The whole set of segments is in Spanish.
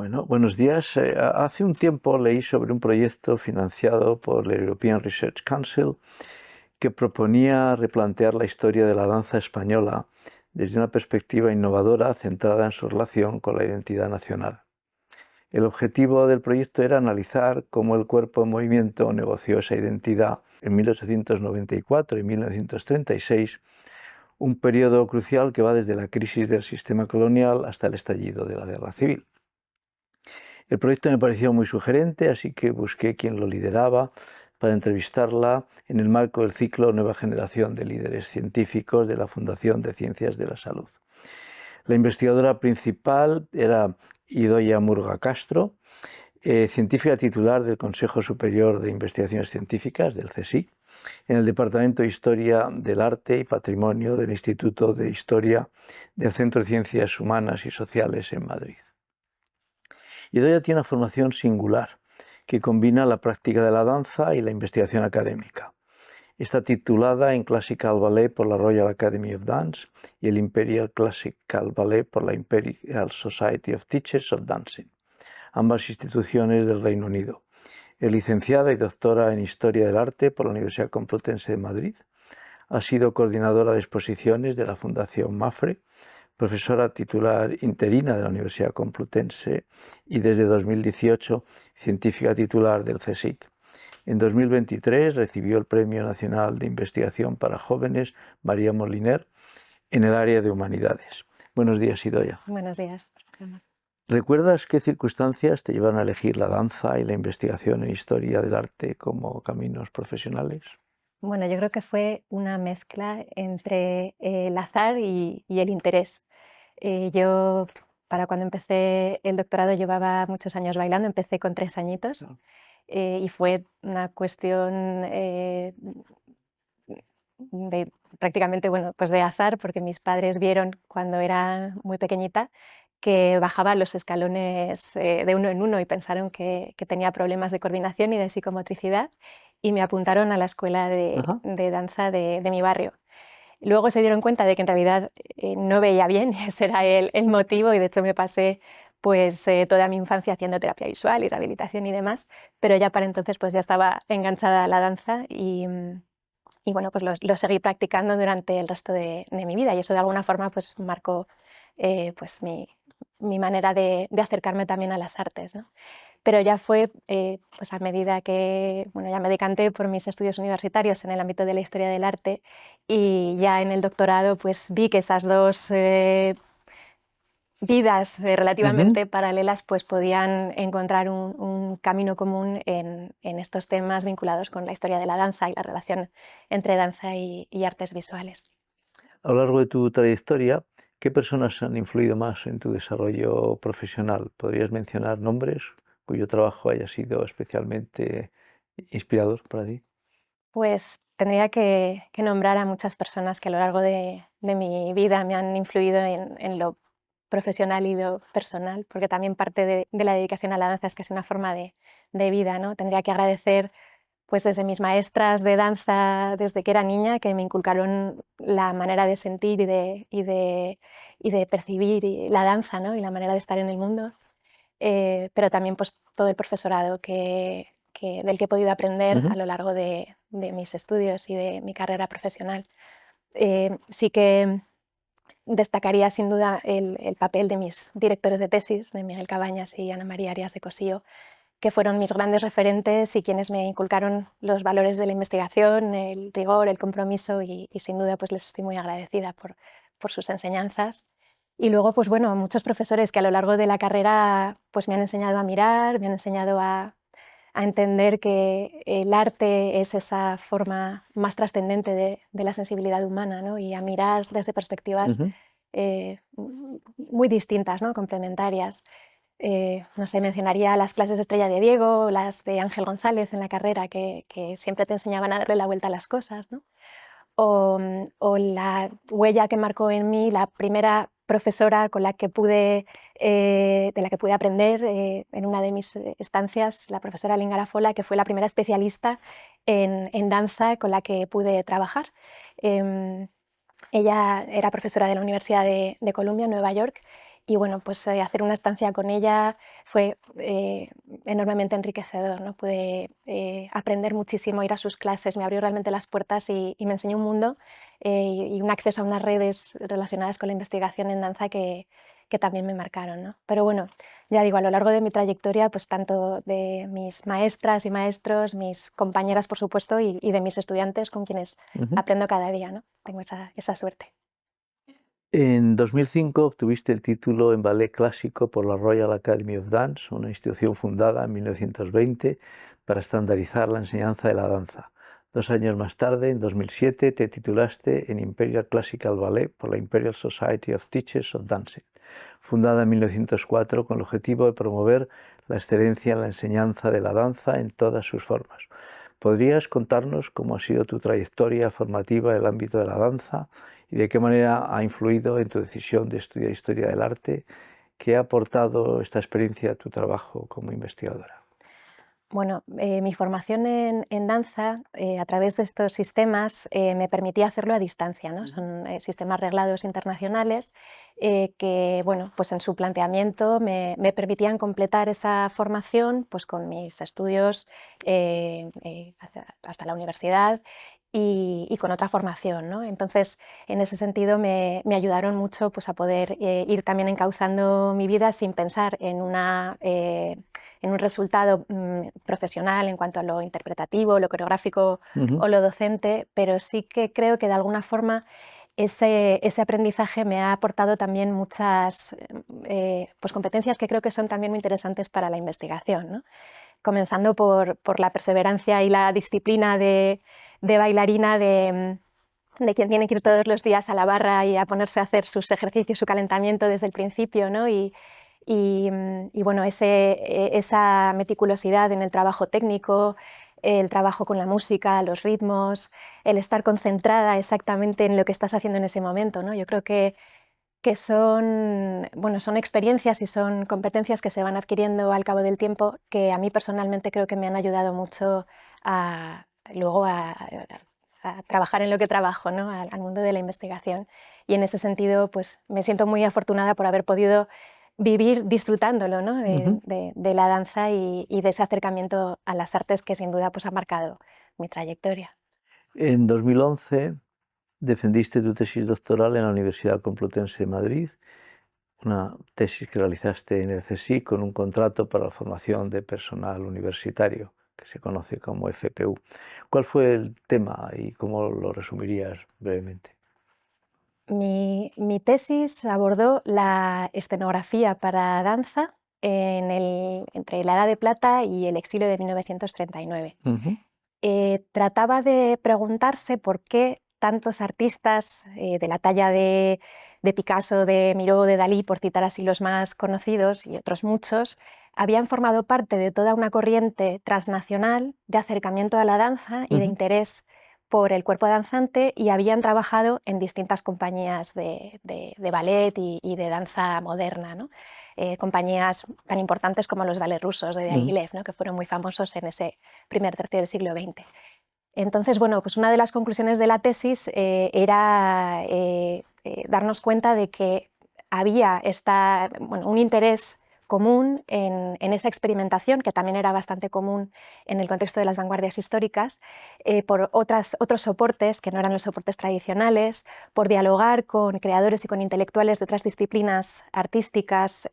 Bueno, buenos días. Hace un tiempo leí sobre un proyecto financiado por el European Research Council que proponía replantear la historia de la danza española desde una perspectiva innovadora centrada en su relación con la identidad nacional. El objetivo del proyecto era analizar cómo el cuerpo en movimiento negoció esa identidad en 1894 y 1936, un periodo crucial que va desde la crisis del sistema colonial hasta el estallido de la Guerra Civil. El proyecto me pareció muy sugerente, así que busqué quien lo lideraba para entrevistarla en el marco del ciclo Nueva Generación de Líderes Científicos de la Fundación de Ciencias de la Salud. La investigadora principal era Idoia Murga Castro, científica titular del Consejo Superior de Investigaciones Científicas, del CSIC, en el Departamento de Historia del Arte y Patrimonio del Instituto de Historia del Centro de Ciencias Humanas y Sociales en Madrid. Idoia tiene una formación singular que combina la práctica de la danza y la investigación académica. Está titulada en Classical Ballet por la Royal Academy of Dance y el Imperial Classical Ballet por la Imperial Society of Teachers of Dancing, ambas instituciones del Reino Unido. Es licenciada y doctora en Historia del Arte por la Universidad Complutense de Madrid. Ha sido coordinadora de exposiciones de la Fundación MAFRE, profesora titular interina de la Universidad Complutense y desde 2018 científica titular del CSIC. En 2023 recibió el Premio Nacional de Investigación para Jóvenes María Moliner en el área de Humanidades. Buenos días, Idoia. Buenos días, profesor. ¿Recuerdas qué circunstancias te llevaron a elegir la danza y la investigación en historia del arte como caminos profesionales? Bueno, yo creo que fue una mezcla entre el azar y el interés. Yo, para cuando empecé el doctorado, llevaba muchos años bailando, empecé con 3 añitos, No. y fue una cuestión de prácticamente, bueno, pues de azar, porque mis padres vieron cuando era muy pequeñita que bajaba los escalones de uno en uno y pensaron que tenía problemas de coordinación y de psicomotricidad y me apuntaron a la escuela Ajá. de danza de mi barrio. Luego se dieron cuenta de que en realidad no veía bien, ese era el motivo y de hecho me pasé pues toda mi infancia haciendo terapia visual y rehabilitación y demás, pero ya para entonces pues ya estaba enganchada a la danza y bueno, pues lo seguí practicando durante el resto de mi vida y eso de alguna forma pues marcó pues mi manera de acercarme también a las artes, ¿no? Pero ya fue pues a medida que bueno, ya me decanté por mis estudios universitarios en el ámbito de la historia del arte y ya en el doctorado pues vi que esas dos vidas Ujú. relativamente paralelas pues podían encontrar un camino común en estos temas vinculados con la historia de la danza y la relación entre danza y artes visuales. A lo largo de tu trayectoria, ¿qué personas han influido más en tu desarrollo profesional? ¿Podrías mencionar nombres cuyo trabajo haya sido especialmente inspirador para ti? Pues tendría que nombrar a muchas personas que a lo largo de mi vida me han influido en lo profesional y lo personal, porque también parte de la dedicación a la danza es que es una forma de vida, ¿no? Tendría que agradecer pues desde mis maestras de danza desde que era niña, que me inculcaron la manera de sentir y de percibir la danza, ¿no? Y la manera de estar en el mundo, pero también pues todo el profesorado del que he podido aprender a Ujú. lo largo de mis estudios y de mi carrera profesional. Sí que destacaría sin duda el papel de mis directores de tesis, de Miguel Cabañas y Ana María Arias de Cosío, que fueron mis grandes referentes y quienes me inculcaron los valores de la investigación, el rigor, el compromiso y sin duda pues les estoy muy agradecida por sus enseñanzas. Y luego, pues bueno, muchos profesores que a lo largo de la carrera pues me han enseñado a mirar, me han enseñado a entender que el arte es esa forma más trascendente de la sensibilidad humana, ¿no? Y a mirar desde perspectivas Ujú. muy distintas, ¿no? Complementarias. No sé, mencionaría las clases de Estrella de Diego, las de Ángel González en la carrera, que siempre te enseñaban a darle la vuelta a las cosas, ¿no? O la huella que marcó en mí la primera profesora con la que de la que pude aprender en una de mis estancias, la profesora Lingarafola, que fue la primera especialista en danza con la que pude trabajar. Em, Ella era profesora de la Universidad de Columbia en Nueva York Y bueno, pues hacer una estancia con ella fue enormemente enriquecedor, ¿no? Pude aprender muchísimo, ir a sus clases, me abrió realmente las puertas y me enseñó un mundo y un acceso a unas redes relacionadas con la investigación en danza que también me marcaron, ¿no? Pero bueno, ya digo, a lo largo de mi trayectoria, pues tanto de mis maestras y maestros, mis compañeras, por supuesto, y de mis estudiantes con quienes Ujú. aprendo cada día, ¿no? Tengo esa suerte. En 2005 obtuviste el título en ballet clásico por la Royal Academy of Dance, una institución fundada en 1920 para estandarizar la enseñanza de la danza. 2 años más tarde, en 2007, te titulaste en Imperial Classical Ballet por la Imperial Society of Teachers of Dancing, fundada en 1904 con el objetivo de promover la excelencia en la enseñanza de la danza en todas sus formas. ¿Podrías contarnos cómo ha sido tu trayectoria formativa en el ámbito de la danza y de qué manera ha influido en tu decisión de estudiar historia del arte? ¿Qué ha aportado esta experiencia a tu trabajo como investigadora? Bueno, mi formación en danza, a través de estos sistemas, me permitía hacerlo a distancia, ¿no? Son sistemas reglados internacionales que, bueno, pues en su planteamiento me permitían completar esa formación pues, con mis estudios hasta la universidad y con otra formación, ¿no? Entonces, en ese sentido, me ayudaron mucho pues, a poder ir también encauzando mi vida sin pensar en un resultado profesional en cuanto a lo interpretativo, lo coreográfico Ujú, o lo docente, pero sí que creo que de alguna forma ese aprendizaje me ha aportado también muchas pues competencias que creo que son también muy interesantes para la investigación, ¿no? Comenzando por la perseverancia y la disciplina de bailarina, de quien tiene que ir todos los días a la barra y a ponerse a hacer sus ejercicios, su calentamiento desde el principio, ¿no? Y bueno, esa meticulosidad en el trabajo técnico, el trabajo con la música, los ritmos, el estar concentrada exactamente en lo que estás haciendo en ese momento, ¿no? Yo creo que son, bueno, son experiencias y son competencias que se van adquiriendo al cabo del tiempo que a mí personalmente creo que me han ayudado mucho a, luego a trabajar en lo que trabajo, ¿no? Al mundo de la investigación. Y en ese sentido, pues me siento muy afortunada por haber podido vivir disfrutándolo, ¿no? ujú. De la danza y de ese acercamiento a las artes que sin duda pues, ha marcado mi trayectoria. En 2011 defendiste tu tesis doctoral en la Universidad Complutense de Madrid, una tesis que realizaste en el CSIC con un contrato para la formación de personal universitario, que se conoce como FPU. ¿Cuál fue el tema y cómo lo resumirías brevemente? Mi tesis abordó la escenografía para danza entre la Edad de Plata y el exilio de 1939. Ujú, Trataba de preguntarse por qué tantos artistas de la talla de Picasso, de Miró, de Dalí, por citar así los más conocidos y otros muchos, habían formado parte de toda una corriente transnacional de acercamiento a la danza y de ujú, interés por el cuerpo danzante y habían trabajado en distintas compañías de ballet y de danza moderna, ¿no? Compañías tan importantes como los ballets rusos de ujú. Diaghilev, ¿no? Que fueron muy famosos en ese primer tercio del siglo XX. Entonces, bueno, pues una de las conclusiones de la tesis era darnos cuenta de que había bueno, un interés común en esa experimentación, que también era bastante común en el contexto de las vanguardias históricas, por otros soportes que no eran los soportes tradicionales, por dialogar con creadores y con intelectuales de otras disciplinas artísticas,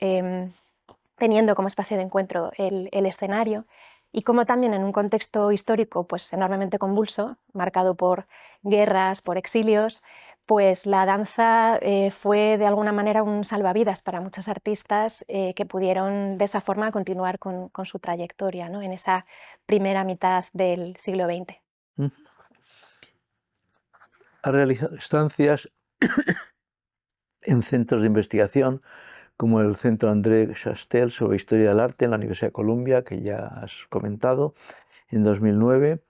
teniendo como espacio de encuentro el escenario, y como también en un contexto histórico pues, enormemente convulso, marcado por guerras, por exilios, pues la danza fue de alguna manera un salvavidas para muchos artistas que pudieron de esa forma continuar con su trayectoria, ¿no? En esa primera mitad del siglo XX. Ujú. Ha realizado estancias en centros de investigación como el Centro André Chastel sobre Historia del Arte en la Universidad de Columbia, que ya has comentado, en 2009,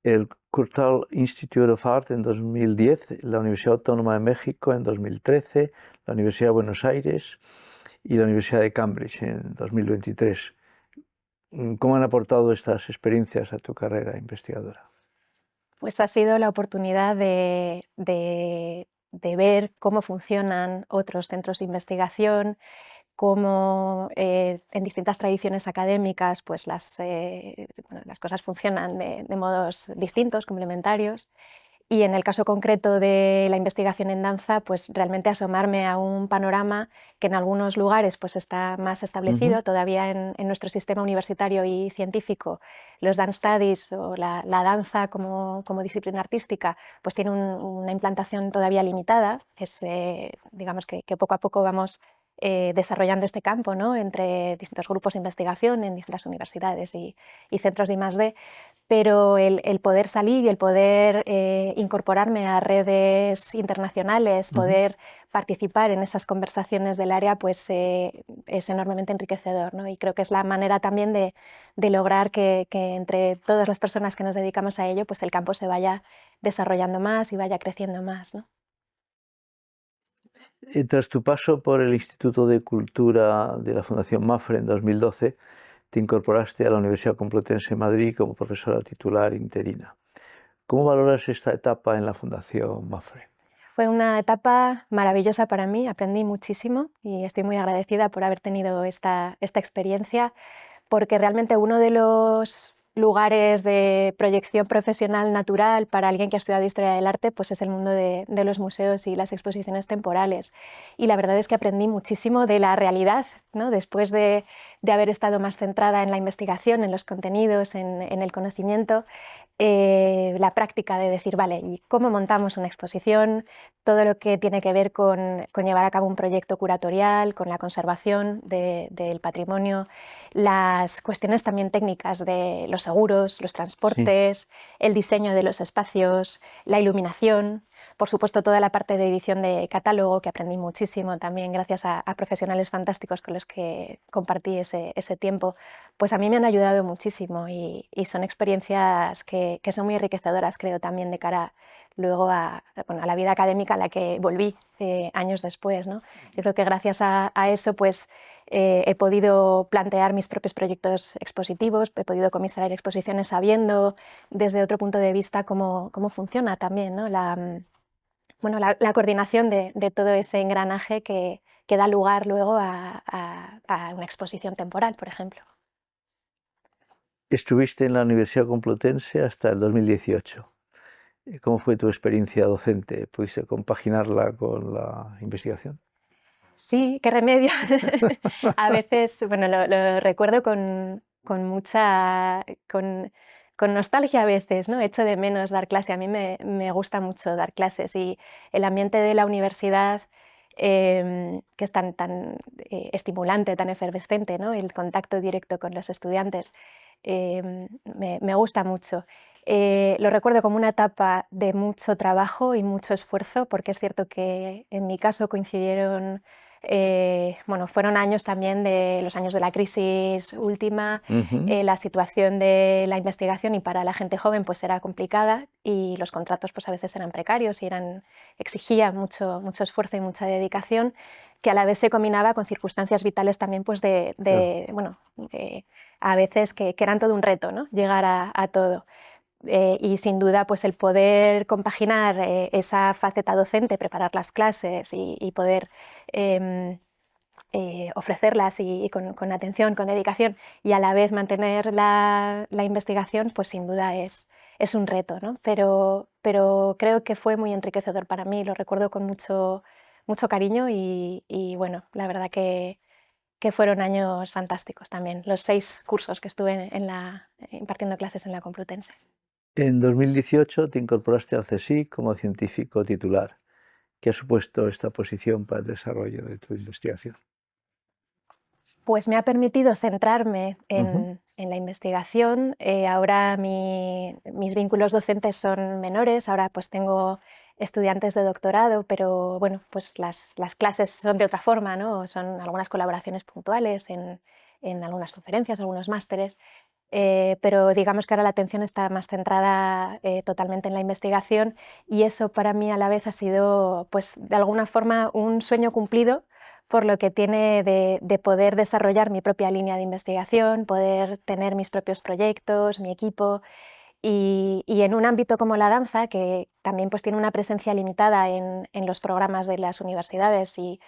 el Curtal Institute of Art en 2010, la Universidad Autónoma de México en 2013, la Universidad de Buenos Aires y la Universidad de Cambridge en 2023. ¿Cómo han aportado estas experiencias a tu carrera investigadora? Pues ha sido la oportunidad de ver cómo funcionan otros centros de investigación, cómo en distintas tradiciones académicas pues las cosas funcionan de modos distintos, complementarios. Y en el caso concreto de la investigación en danza, pues realmente asomarme a un panorama que en algunos lugares pues está más establecido, todavía en nuestro sistema universitario y científico, los dance studies o la danza como disciplina artística, pues tiene una implantación todavía limitada. Digamos que poco a poco vamos desarrollando este campo, ¿no?, entre distintos grupos de investigación en distintas universidades y centros de I+D. Pero el poder salir y el poder incorporarme a redes internacionales, poder participar en esas conversaciones del área, pues es enormemente enriquecedor, ¿no? Y creo que es la manera también de lograr que entre todas las personas que nos dedicamos a ello, pues el campo se vaya desarrollando más y vaya creciendo más, ¿no? Tras tu paso por el Instituto de Cultura de la Fundación MAFRE en 2012, te incorporaste a la Universidad Complutense de Madrid como profesora titular interina. ¿Cómo valoras esta etapa en la Fundación MAFRE? Fue una etapa maravillosa para mí, aprendí muchísimo y estoy muy agradecida por haber tenido esta experiencia, porque realmente uno de los lugares de proyección profesional natural para alguien que ha estudiado Historia del Arte pues es el mundo de los museos y las exposiciones temporales. Y la verdad es que aprendí muchísimo de la realidad, ¿no? Después de haber estado más centrada en la investigación, en los contenidos, en el conocimiento, la práctica de decir, vale, ¿y cómo montamos una exposición? Todo lo que tiene que ver con llevar a cabo un proyecto curatorial, con la conservación del patrimonio, las cuestiones también técnicas de los seguros, los transportes, el diseño de los espacios, la iluminación, por supuesto toda la parte de edición de catálogo, que aprendí muchísimo también gracias a profesionales fantásticos con los que compartí ese tiempo, pues a mí me han ayudado muchísimo y son experiencias que son muy enriquecedoras, creo, también de cara luego a la vida académica a la que volví años después, ¿no? Yo creo que gracias a eso pues he podido plantear mis propios proyectos expositivos, he podido comisariar exposiciones sabiendo desde otro punto de vista cómo funciona también, ¿no?, la coordinación de todo ese engranaje que da lugar luego a una exposición temporal, por ejemplo. Estuviste en la Universidad Complutense hasta el 2018. ¿Cómo fue tu experiencia docente? ¿Pudiste compaginarla con la investigación? Sí, qué remedio. A veces, bueno, lo recuerdo con mucha con nostalgia a veces, ¿no? Echo de menos dar clase. A mí me gusta mucho dar clases y el ambiente de la universidad, que es tan estimulante, tan efervescente, ¿no? El contacto directo con los estudiantes, me gusta mucho. Lo recuerdo como una etapa de mucho trabajo y mucho esfuerzo, porque es cierto que en mi caso coincidieron fueron años también de los años de la crisis última, la situación de la investigación y para la gente joven pues era complicada y los contratos pues a veces eran precarios y exigía mucho esfuerzo y mucha dedicación, que a la vez se combinaba con circunstancias vitales también pues a veces que eran todo un reto, ¿no?, llegar a todo. Y sin duda pues el poder compaginar esa faceta docente, preparar las clases y poder ofrecerlas y con atención, con dedicación y a la vez mantener la investigación, pues sin duda es un reto, ¿no? Pero creo que fue muy enriquecedor para mí, lo recuerdo con mucho cariño y bueno, la verdad que fueron años fantásticos también, los 6 cursos que estuve impartiendo clases en la Complutense. En 2018 te incorporaste al CSIC como científico titular. ¿Qué ha supuesto esta posición para el desarrollo de tu investigación? Pues me ha permitido centrarme Ujú. en la investigación. Ahora mis vínculos docentes son menores, ahora pues tengo estudiantes de doctorado, pero bueno, pues las clases son de otra forma, ¿no? Son algunas colaboraciones puntuales en algunas conferencias, algunos másteres, pero digamos que ahora la atención está más centrada totalmente en la investigación y eso para mí a la vez ha sido pues de alguna forma un sueño cumplido, por lo que tiene de poder desarrollar mi propia línea de investigación, poder tener mis propios proyectos, mi equipo Y en un ámbito como la danza, que también pues, tiene una presencia limitada en los programas de las universidades y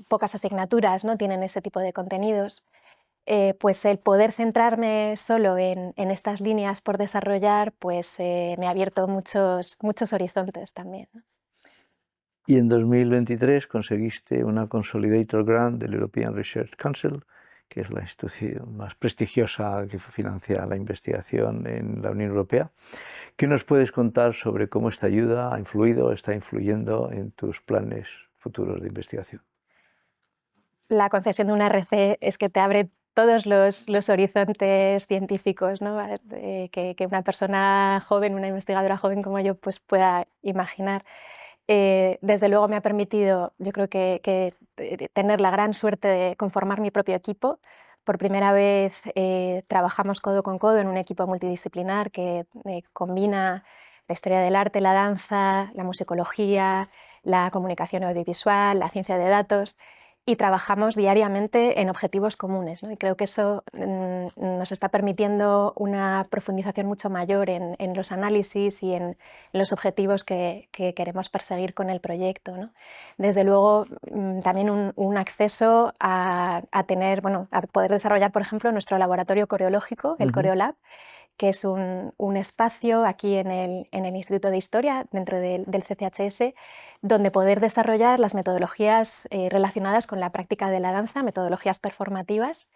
pocas asignaturas, ¿no?, tienen ese tipo de contenidos, pues el poder centrarme solo en estas líneas por desarrollar pues, me ha abierto muchos horizontes también, ¿no? Y en 2023 conseguiste una Consolidator Grant del European Research Council, que es la institución más prestigiosa que financia la investigación en la Unión Europea. ¿Qué nos puedes contar sobre cómo esta ayuda ha influido, está influyendo en tus planes futuros de investigación? La concesión de una RC es que te abre todos los horizontes científicos, ¿no?, que una persona joven, una investigadora joven como yo, pues pueda imaginar. Desde luego me ha permitido, yo creo que tener la gran suerte de conformar mi propio equipo. Por primera vez trabajamos codo con codo en un equipo multidisciplinar que combina la historia del arte, la danza, la musicología, la comunicación audiovisual, la ciencia de datos, y trabajamos diariamente en objetivos comunes, ¿no? Y creo que eso nos está permitiendo una profundización mucho mayor en los análisis y en los objetivos que queremos perseguir con el proyecto, ¿no? Desde luego, también un acceso a tener, bueno, a poder desarrollar, por ejemplo, nuestro laboratorio coreológico, el Coreolab, que es un espacio aquí en el Instituto de Historia, dentro del CCHS, donde poder desarrollar las metodologías relacionadas con la práctica de la danza, metodologías performativas,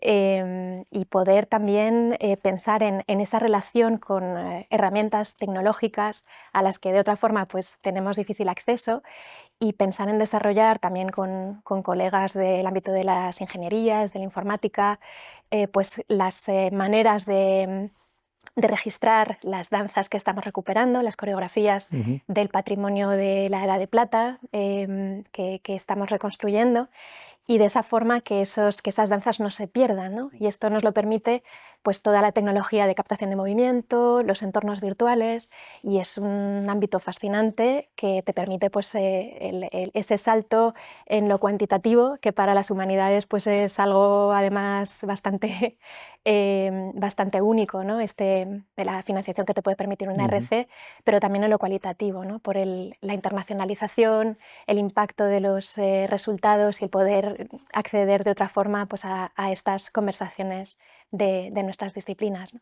y poder también pensar en esa relación con herramientas tecnológicas a las que de otra forma pues, tenemos difícil acceso, y pensar en desarrollar también con colegas del ámbito de las ingenierías, de la informática, pues las maneras de registrar las danzas que estamos recuperando, las coreografías del patrimonio de la Edad de Plata que estamos reconstruyendo, y de esa forma que esas danzas no se pierdan, ¿no? Y esto nos lo permite pues, toda la tecnología de captación de movimiento, los entornos virtuales, y es un ámbito fascinante que te permite pues, ese salto en lo cuantitativo, que para las humanidades pues, es algo además bastante, bastante único, ¿no? De la financiación que te puede permitir una RC, pero también en lo cualitativo, ¿no? Por la internacionalización, el impacto de los resultados y el poder acceder de otra forma pues, a estas conversaciones de nuestras disciplinas, ¿no?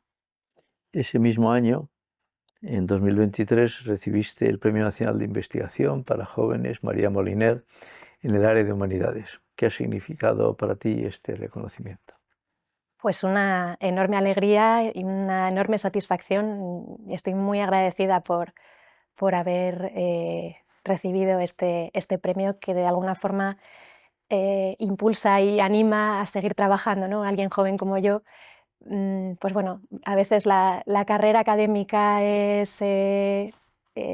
Ese mismo año, en 2023, recibiste el Premio Nacional de Investigación para Jóvenes María Moliner en el área de humanidades. ¿Qué ha significado para ti este reconocimiento? Pues una enorme alegría y una enorme satisfacción. Estoy muy agradecida por haber recibido este premio, que de alguna forma impulsa y anima a seguir trabajando, ¿no? Alguien joven como yo, pues bueno, a veces la carrera académica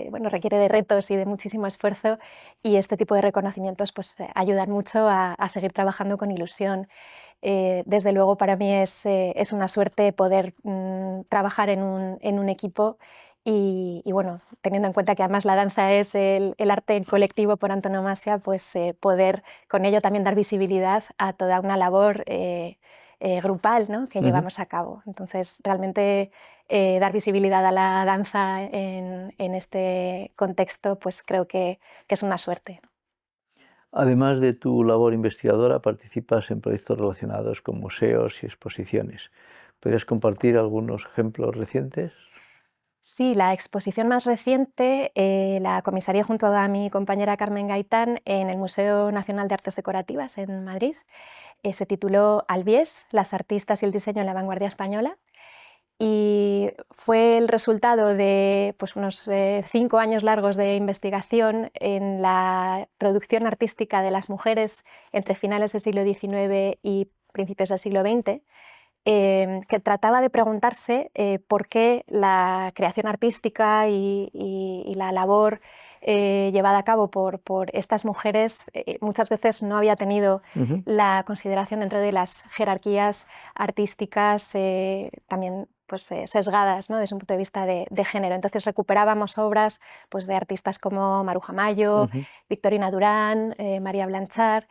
bueno, requiere de retos y de muchísimo esfuerzo, y este tipo de reconocimientos pues, ayudan mucho a seguir trabajando con ilusión. Desde luego para mí es una suerte poder trabajar en un equipo y bueno, teniendo en cuenta que además la danza es el arte colectivo por antonomasia, pues poder con ello también dar visibilidad a toda una labor grupal, ¿no?, que llevamos a cabo. Entonces, realmente dar visibilidad a la danza en este contexto, pues creo que es una suerte, ¿no? Además de tu labor investigadora, participas en proyectos relacionados con museos y exposiciones. ¿Podrías compartir algunos ejemplos recientes? Sí, la exposición más reciente la comisarié junto a mi compañera Carmen Gaitán en el Museo Nacional de Artes Decorativas en Madrid. Se tituló Albiés, las artistas y el diseño en la vanguardia española, y fue el resultado de pues, unos 5 años largos de investigación en la producción artística de las mujeres entre finales del siglo XIX y principios del siglo XX, que trataba de preguntarse por qué la creación artística y la labor llevada a cabo por estas mujeres muchas veces no había tenido la consideración dentro de las jerarquías artísticas también pues, sesgadas, ¿no?, desde un punto de vista de género. Entonces recuperábamos obras pues, de artistas como Maruja Mayo, Victorina Durán, María Blanchard,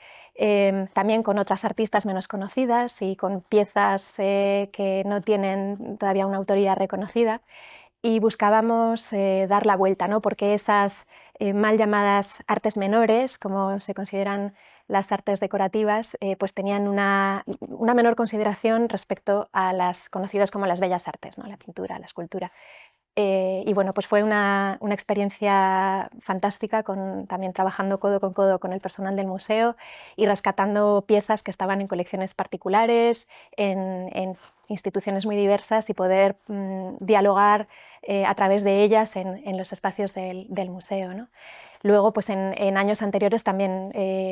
también con otras artistas menos conocidas y con piezas que no tienen todavía una autoría reconocida. y buscábamos dar la vuelta, ¿no? Porque esas mal llamadas artes menores, como se consideran las artes decorativas, pues tenían una menor consideración respecto a las conocidas como las bellas artes, ¿no? La pintura, la escultura. Y bueno, pues fue una experiencia fantástica, también trabajando codo con el personal del museo y rescatando piezas que estaban en colecciones particulares, en instituciones muy diversas, y poder dialogar a través de ellas en los espacios del museo, ¿no? Luego, pues en años anteriores también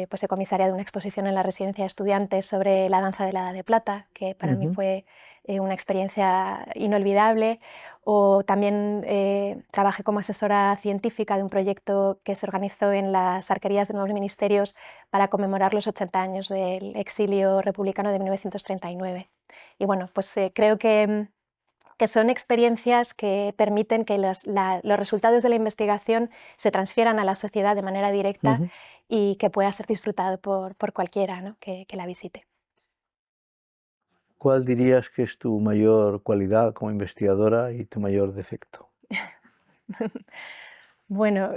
pues he comisariado una exposición en la residencia de estudiantes sobre la danza de la Edad de Plata, que para mí fue una experiencia inolvidable. O también trabajé como asesora científica de un proyecto que se organizó en las arquerías de nuevos ministerios para conmemorar los 80 años del exilio republicano de 1939. Y bueno, pues creo que son experiencias que permiten que los resultados de la investigación se transfieran a la sociedad de manera directa y que pueda ser disfrutado por cualquiera, ¿no? que la visite. ¿Cuál dirías que es tu mayor cualidad como investigadora y tu mayor defecto? Bueno,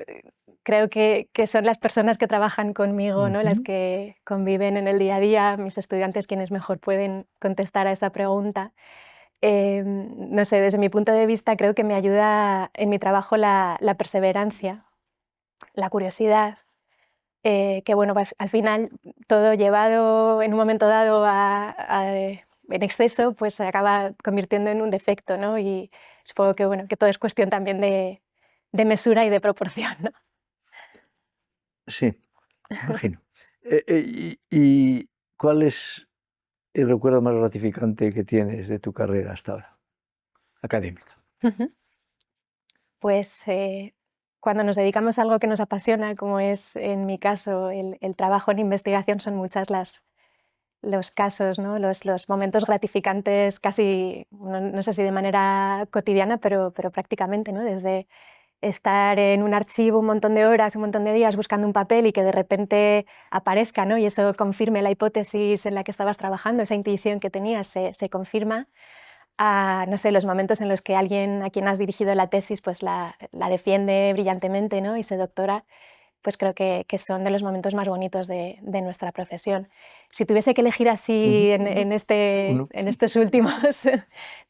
creo que son las personas que trabajan conmigo, ¿no? Las que conviven en el día a día, mis estudiantes, quienes mejor pueden contestar a esa pregunta. No sé, desde mi punto de vista creo que me ayuda en mi trabajo la perseverancia, la curiosidad, que bueno, pues, al final todo llevado en un momento dado en exceso, pues se acaba convirtiendo en un defecto, ¿no? Y supongo que, bueno, que todo es cuestión también de mesura y de proporción, ¿no? Sí, imagino. ¿Y cuál es el recuerdo más gratificante que tienes de tu carrera hasta ahora, académica? Pues cuando nos dedicamos a algo que nos apasiona, como es en mi caso el trabajo en investigación, son muchas los casos, ¿no? Los momentos gratificantes casi, no sé si de manera cotidiana, pero prácticamente, ¿no? Desde estar en un archivo un montón de horas, un montón de días buscando un papel y que de repente aparezca, ¿no? Y eso confirme la hipótesis en la que estabas trabajando, esa intuición que tenías se confirma, a, no sé, los momentos en los que alguien a quien has dirigido la tesis pues la defiende brillantemente, ¿no? Y se doctora, pues creo que son de los momentos más bonitos de nuestra profesión. Si tuviese que elegir así en estos últimos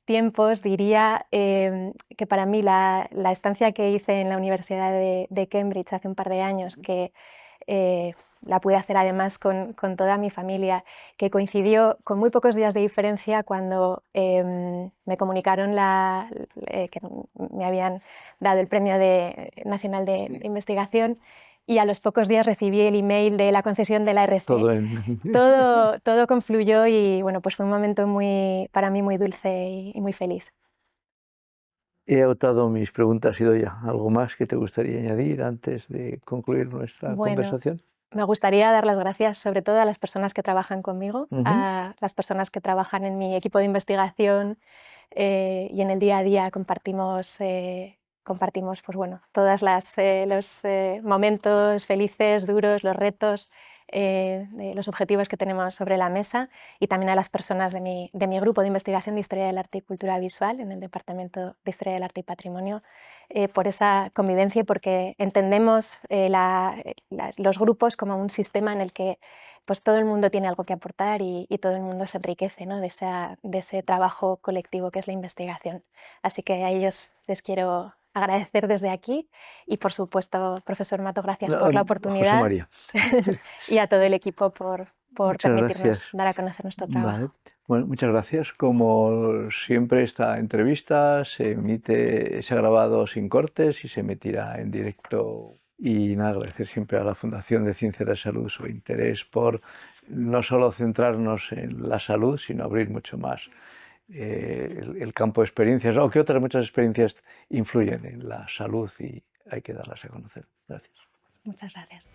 tiempos, diría que para mí la estancia que hice en la Universidad de Cambridge hace un par de años, que la pude hacer además con toda mi familia, que coincidió con muy pocos días de diferencia cuando me comunicaron que me habían dado el Premio Nacional de Investigación, y a los pocos días recibí el email de la concesión de la RC. Todo confluyó y bueno, pues fue un momento para mí muy dulce y muy feliz. He agotado mis preguntas, Idoia. ¿Algo más que te gustaría añadir antes de concluir nuestra conversación? Me gustaría dar las gracias sobre todo a las personas que trabajan conmigo, a las personas que trabajan en mi equipo de investigación, y en el día a día compartimos pues bueno, todos los momentos felices, duros, los retos, los objetivos que tenemos sobre la mesa, y también a las personas de mi grupo de investigación de Historia del Arte y Cultura Visual en el Departamento de Historia del Arte y Patrimonio, por esa convivencia y porque entendemos los grupos como un sistema en el que pues todo el mundo tiene algo que aportar y todo el mundo se enriquece, ¿no? de ese trabajo colectivo que es la investigación. Así que a ellos les quiero agradecer desde aquí y, por supuesto, profesor Mato, gracias por la oportunidad. José María. Y a todo el equipo por permitirnos dar a conocer nuestro trabajo. Vale. Bueno, muchas gracias. Como siempre, esta entrevista se ha grabado sin cortes y se emitirá en directo. Y nada, agradecer siempre a la Fundación de Ciencia de la Salud su interés por no solo centrarnos en la salud, sino abrir mucho más el campo de experiencias, o que otras muchas experiencias influyen en la salud y hay que darlas a conocer. Gracias. Muchas gracias.